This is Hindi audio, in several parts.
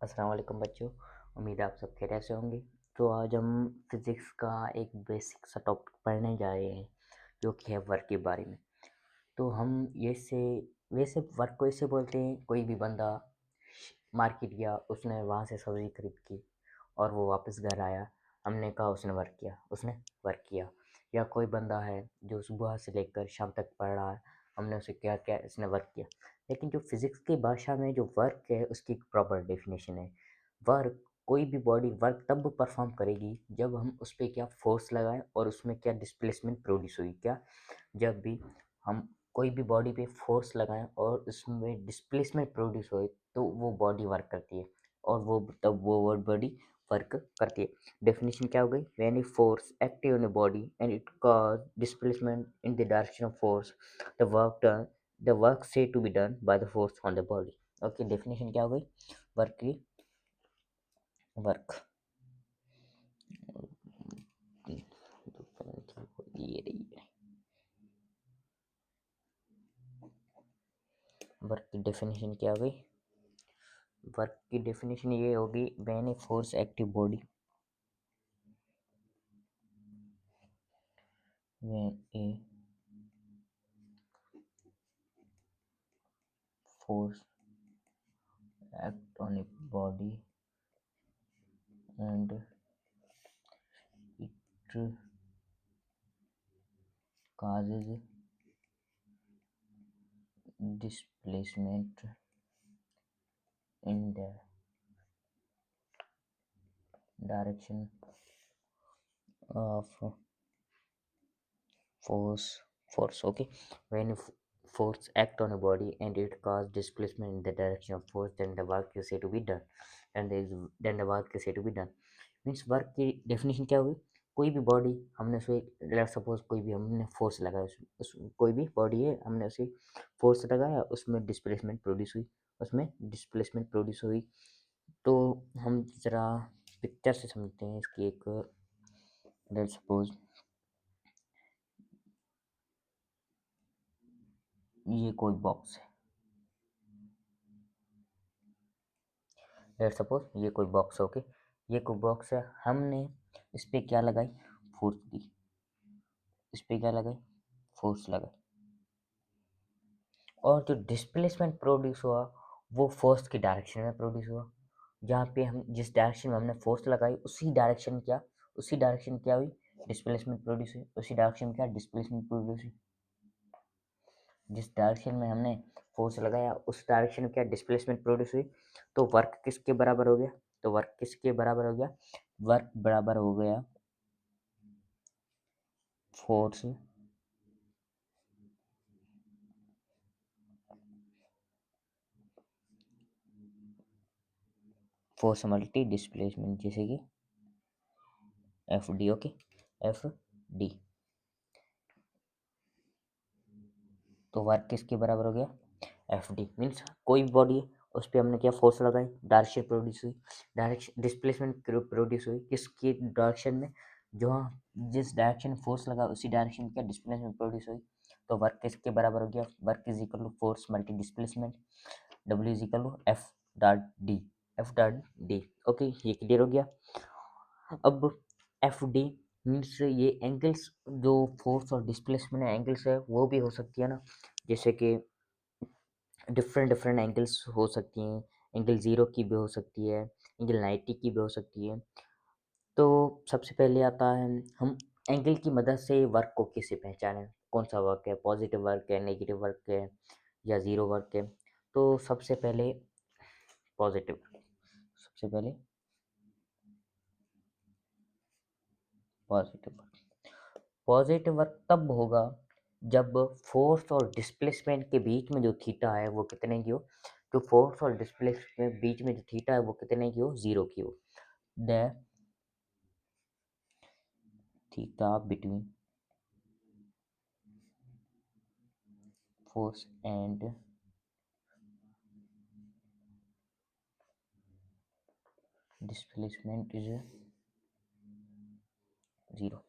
अस्सलाम वालेकुम बच्चों। उम्मीद है आप सब खैरियत से होंगे। तो आज हम फिज़िक्स का एक बेसिक सा टॉपिक पढ़ने जा रहे हैं जो कि है वर्क के बारे में। तो हम ये से वैसे वर्क को ऐसे बोलते हैं, कोई भी बंदा मार्केट गया, उसने वहाँ से सब्ज़ी खरीद की और वो वापस घर आया, हमने कहा उसने वर्क किया। या कोई बंदा है जो सुबह से लेकर शाम तक पढ़ रहा है, हमने उसे क्या किया, इसने वर्क किया। लेकिन जो फिज़िक्स की भाषा में जो वर्क है उसकी एक प्रॉपर डेफिनेशन है। वर्क, कोई भी बॉडी वर्क तब परफॉर्म करेगी जब हम उस पे क्या फ़ोर्स लगाएँ और उसमें क्या डिस्प्लेसमेंट प्रोड्यूस हुई। क्या? जब भी हम कोई भी बॉडी पे फ़ोर्स लगाएँ और उसमें डिस्प्लेसमेंट प्रोड्यूस होए तो वो बॉडी वर्क करती है और वो बॉडी वर्क करती है। डेफिनिशन क्या हो गई? When a force active in a body and it cause displacement in the direction of force, the work said to be done by the force on the body. Okay, definition क्या हो गई वर्क की? वर्क ये रही है। वर्क की डेफिनेशन क्या हो गई? वर्क की डेफिनेशन ये होगी, when a force active body, when a force act on a body and it causes displacement in the direction of force. Okay, when force act on a body and it cause displacement in the direction of force, then the work is said to be done, and then the work is said to be done। Means work की डेफिनेशन क्या हुई? कोई भी बॉडी, हमने उसे लेट्स सपोज कोई भी हमने फोर्स लगाया, कोई भी बॉडी है, हमने उसे फोर्स लगाया, उसमें डिस्प्लेसमेंट प्रोड्यूस हुई, तो हम ज़रा पिक्चर से समझते हैं इसकी। एक लेट्स सपोज ये कोई बॉक्स है, लेट्स सपोज ये कोई बॉक्स है। ओके, ये कोई बॉक्स है, हमने इस पे क्या लगाई? फोर्स दी। इस पे क्या लगाई? फोर्स लगाई। और जो डिस्प्लेसमेंट प्रोड्यूस हुआ वो फोर्स की डायरेक्शन में प्रोड्यूस हुआ। जहाँ पे हम जिस डायरेक्शन में हमने फोर्स लगाई उसी डायरेक्शन क्या हुई? डिस्प्लेसमेंट प्रोड्यूस हुई। उसी डायरेक्शन में क्या? डिस्प्लेसमेंट प्रोड्यूस हुई। जिस डायरेक्शन में हमने फोर्स लगाया उस डायरेक्शन में क्या? डिस्प्लेसमेंट प्रोड्यूस हुई। तो वर्क किसके बराबर हो गया? वर्क बराबर हो गया फोर्स फोर्स मल्टी डिस्प्लेसमेंट, जैसे कि F D. Okay, F D. तो वर्क किसके बराबर हो गया? F D. मीन्स कोई भी बॉडी है, उस पर हमने क्या फोर्स लगाई, डायरेक्शन प्रोड्यूस हुई, डायरेक्शन डिस्प्लेसमेंट प्रोड्यूस हुई किसकी डायरेक्शन में? जो जिस डायरेक्शन में फोर्स लगा उसी डायरेक्शन में क्या डिस्प्लेसमेंट प्रोड्यूस हुई। तो वर्क किसके बराबर हो गया? Work is equal to force multi displacement, W is equal to F dot D. Okay, ये क्लियर हो गया। अब एफ डी मीन्स ये एंगल्स, जो फोर्स और डिस्प्लेसमेंट एंगल्स है वो भी हो सकती है ना, जैसे कि डिफरेंट डिफरेंट एंगल्स हो सकती हैं। एंगल 0 की भी हो सकती है, एंगल 90 की भी हो सकती है। तो सबसे पहले आता है हम एंगल की मदद से वर्क को कैसे पहचानें, कौन सा वर्क है, पॉजिटिव वर्क है, नेगेटिव वर्क है या ज़ीरो वर्क है। तो सबसे पहले पॉजिटिव सबसे पहले पॉजिटिव वर्क। पॉजिटिव वर्क तब होगा जब फोर्स और डिस्प्लेसमेंट के बीच में जो थीटा है वो कितने की हो? जो फोर्स और डिस्प्लेसमेंट के बीच में जो थीटा है वो कितने की हो? 0 की हो। The theta between force and displacement is 0।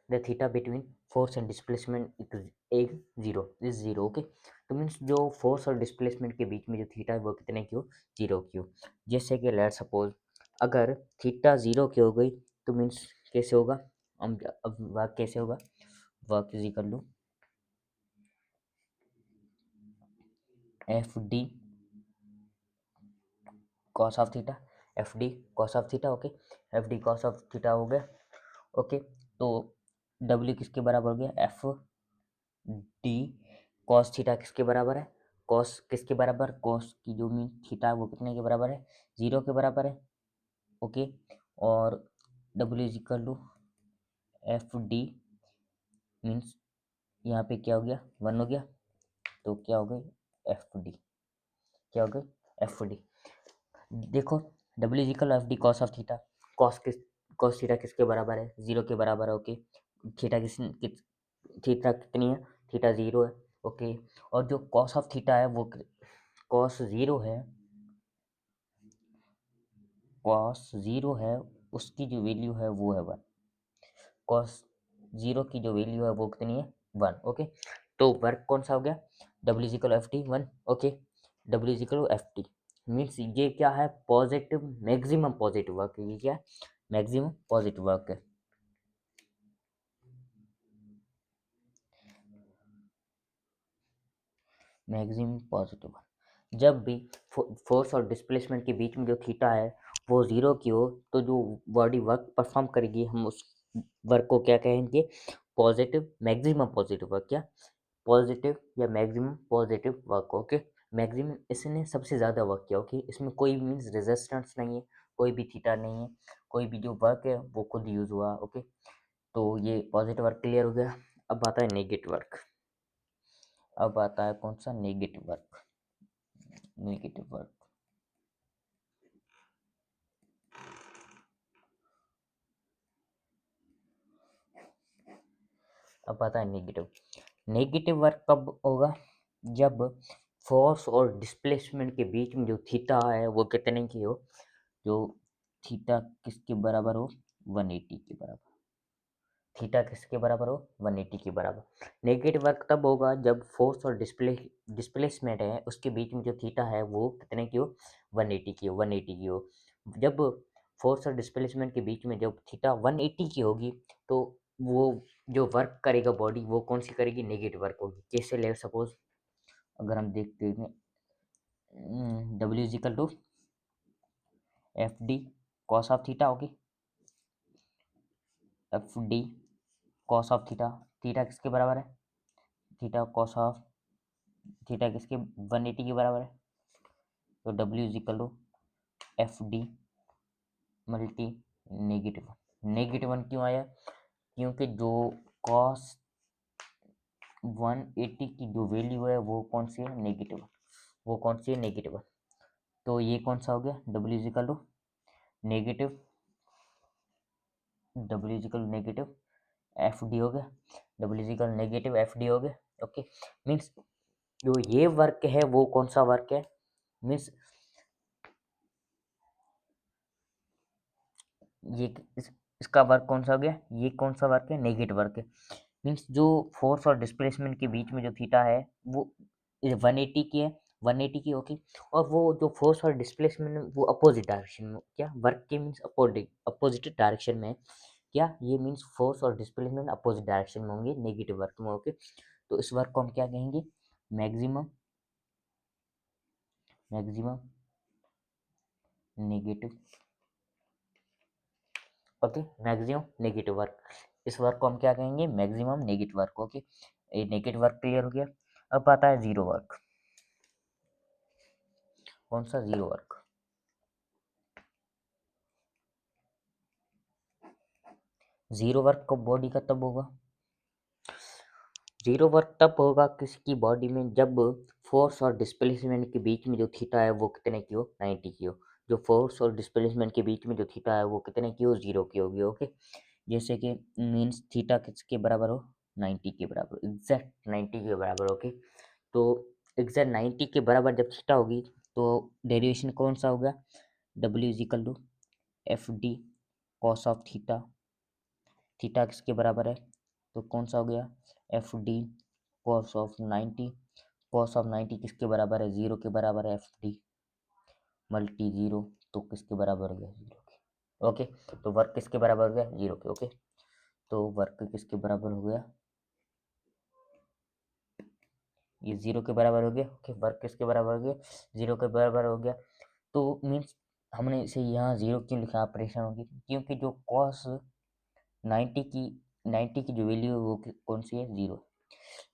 The theta between force and displacement is zero okay. तो मीन्स जो फोर्स और डिस्प्लेसमेंट के बीच में जो थीटा है वो कितने की हो, जीरो की हो। जैसे कि लेट सपोज अगर थीटा जीरो की हो गई तो मीन्स कैसे होगा, हम अब वर्क कैसे होगा, work is equal to F D cos of theta, F D cos of theta okay, F D cos of theta हो गया ओके। तो डब्ल्यू किसके बराबर हो गया, एफ डी कॉस थीटा किसके बराबर है, कॉस किसके बराबर, कॉस की जो मीन थीटा है वो कितने के बराबर है, जीरो के बराबर है ओके। और W is equal to F D means यहाँ पे क्या हो गया, वन हो गया, तो क्या हो गई एफ डी, क्या हो गई एफ डी। देखो W is equal F D cos of theta, cos theta किसके बराबर है, जीरो के बराबर है ओके। थीटा थीटा कितनी है, थीटा जीरो है ओके। और जो कॉस ऑफ थीटा है वो कॉस जीरो है, कॉस जीरो है, उसकी जो वैल्यू है वो है वन, कॉस जीरो की जो वैल्यू है वो कितनी है, वन ओके। तो वर्क कौन सा हो गया, W is equal F T one okay, W is equal F T means ये क्या है, पॉजिटिव मैक्सिमम पॉजिटिव वर्क, ये क्या है मैक्सिमम पॉजिटिव वर्क है। मैक्सिमम पॉजिटिव वर्क जब भी फोर्स और डिस्प्लेसमेंट के बीच में जो थीटा है वो जीरो की हो तो जो बॉडी वर्क परफॉर्म करेगी हम उस वर्क को क्या कहेंगे, पॉजिटिव मैक्सिमम पॉजिटिव वर्क, क्या पॉजिटिव या maximum positive work okay. Maximum इसने सबसे ज़्यादा वर्क किया ओके, इसमें कोई मीन्स रेजिस्टेंस नहीं है, कोई भी थीटा नहीं है, कोई भी जो वर्क है वो खुद यूज़ हुआ ओके। तो ये पॉजिटिव वर्क क्लियर हो गया। अब आता है नेगेटिव वर्क, अब आता है कौन सा, नेगेटिव वर्क, नेगेटिव वर्क। अब आता है नेगेटिव, नेगेटिव वर्क कब होगा, जब फोर्स और डिस्प्लेसमेंट के बीच में जो थीटा है वो कितने की हो, जो थीटा किसके बराबर हो, 180 के बराबर, थीटा किसके बराबर हो, 180 के बराबर। नेगेटिव वर्क तब होगा जब फोर्स और डिस्प्लेसमेंट है उसके बीच में जो थीटा है वो कितने की हो, 180 की हो, 180 की हो। जब फोर्स और डिस्प्लेसमेंट के बीच में जब थीटा 180 की होगी तो वो जो वर्क करेगा बॉडी वो कौन सी करेगी, नेगेटिव वर्क होगी। कैसे ले सपोज अगर हम देखते हैं W is equal to F D cos of theta होगी, F D cos of theta, theta किसके बराबर है, थीटा कॉस ऑफ थीटा किसके 180 के बराबर है। तो W is equal to F D multi negative, negative one क्यों आया, क्योंकि जो कॉस 180 की जो वैल्यू है वो कौन सी है, नेगेटिव, वो कौन सी है, नेगेटिव। तो ये कौन सा हो गया, W is equal to negative, W is equal negative F D हो गया, W is equal negative F D हो गया ओके। मीन्स जो ये वर्क है वो कौन सा वर्क है, मीन्स ये इसका वर्क कौन सा हो गया, ये कौन सा वर्क है, नेगेटिव वर्क है। मीन्स जो फोर्स और डिस्प्लेसमेंट के बीच में जो थीटा है वो 180 की है, 180 की ओके। और वो जो फोर्स और डिस्प्लेसमेंट वो अपोजिट डायरेक्शन में, क्या वर्क के मीन्स अपोजिट डायरेक्शन में है। क्या ये मीन्स फोर्स और डिस्प्लेसमेंट अपोजिट डायरेक्शन में होंगे नेगेटिव वर्क में ओके। तो इस वर्क को हम क्या कहेंगे, maximum, maximum negative okay, maximum negative work, इस वर्क को हम क्या कहेंगे, मैक्सिमम नेगेटिव वर्क ओके। ये नेगेटिव वर्क क्लियर हो गया। अब आता है जीरो वर्क, कौन सा, जीरो वर्क। जीरो वर्क को बॉडी का तब होगा, जीरो वर्क तब होगा किसी की बॉडी में जब फोर्स और डिस्प्लेसमेंट के बीच में जो थीटा है वो कितने की हो, 90 की हो। जो फोर्स और डिस्प्लेसमेंट के बीच में जो थीटा है वो कितने की हो, जीरो की होगी ओके। जैसे कि मीन्स थीटा किसके बराबर हो, 90 के बराबर, एग्जैक्ट 90 के बराबर ओके। तो एग्जैक्ट 90 के बराबर जब थीटा होगी तो डेरिवेशन कौन सा होगा, W is equal to F D cos of theta, theta किसके बराबर है, तो कौन सा हो गया, F D cos of 90। Cos of 90 किसके बराबर है, 0 के बराबर है, एफ डी मल्टी 0, तो किसके बराबर हो गया, 0 के। ओके, तो वर्क किसके बराबर हो गया, 0 के। ओके, तो वर्क किसके बराबर हो गया, ये 0 के बराबर हो गया। ओके, वर्क किसके बराबर हो गया, 0 के बराबर हो गया। तो मीन्स हमने इसे यहाँ 0 क्यों लिखा, ऑपरेशन होगी, क्योंकि जो कॉस 90 की जो वैल्यू है वो कौन सी है, 0।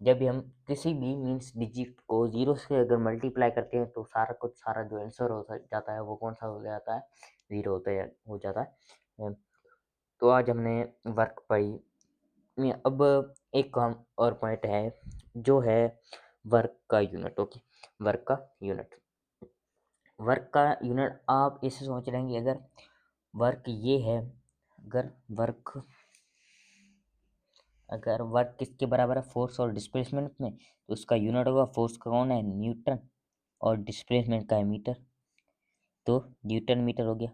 जब भी हम किसी भी मीन्स डिजिट को 0 से अगर मल्टीप्लाई करते हैं तो सारा जो आंसर हो जाता है वो कौन सा हो जाता है, 0 हो जाता है। तो आज हमने वर्क पढ़ी। अब एक काम और पॉइंट है जो है वर्क का यूनिट। ओके, वर्क का यूनिट, वर्क का यूनिट आप इसे सोच रहे हैं अगर वर्क ये है, अगर वर्क किसके बराबर है, फोर्स और डिस्प्लेसमेंट में, तो उसका यूनिट होगा, फोर्स का कौन है, न्यूटन, और डिस्प्लेसमेंट का है मीटर, तो न्यूटन मीटर हो गया।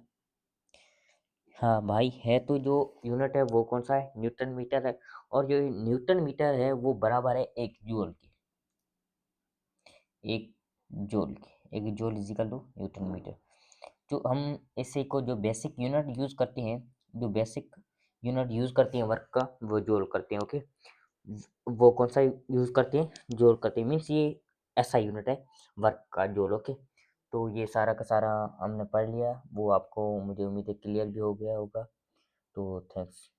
हाँ भाई, है तो जो यूनिट है वो कौन सा है, न्यूटन मीटर है, और जो न्यूटन मीटर है वो बराबर है एक जूल के, एक एक joule is equal to newton metre. जो हम इसे को जो बेसिक यूनिट यूज करते हैं, जो बेसिक यूनिट यूज करते हैं वर्क का, वो जूल करते हैं। ओके, वो कौन सा यूज करते हैं, जूल करते हैं, मीन्स ये ऐसा यूनिट है वर्क का, जूल। ओके, तो ये सारा का सारा हमने पढ़ लिया, वो आपको मुझे उम्मीद है क्लियर भी हो गया होगा। तो थैंक्स।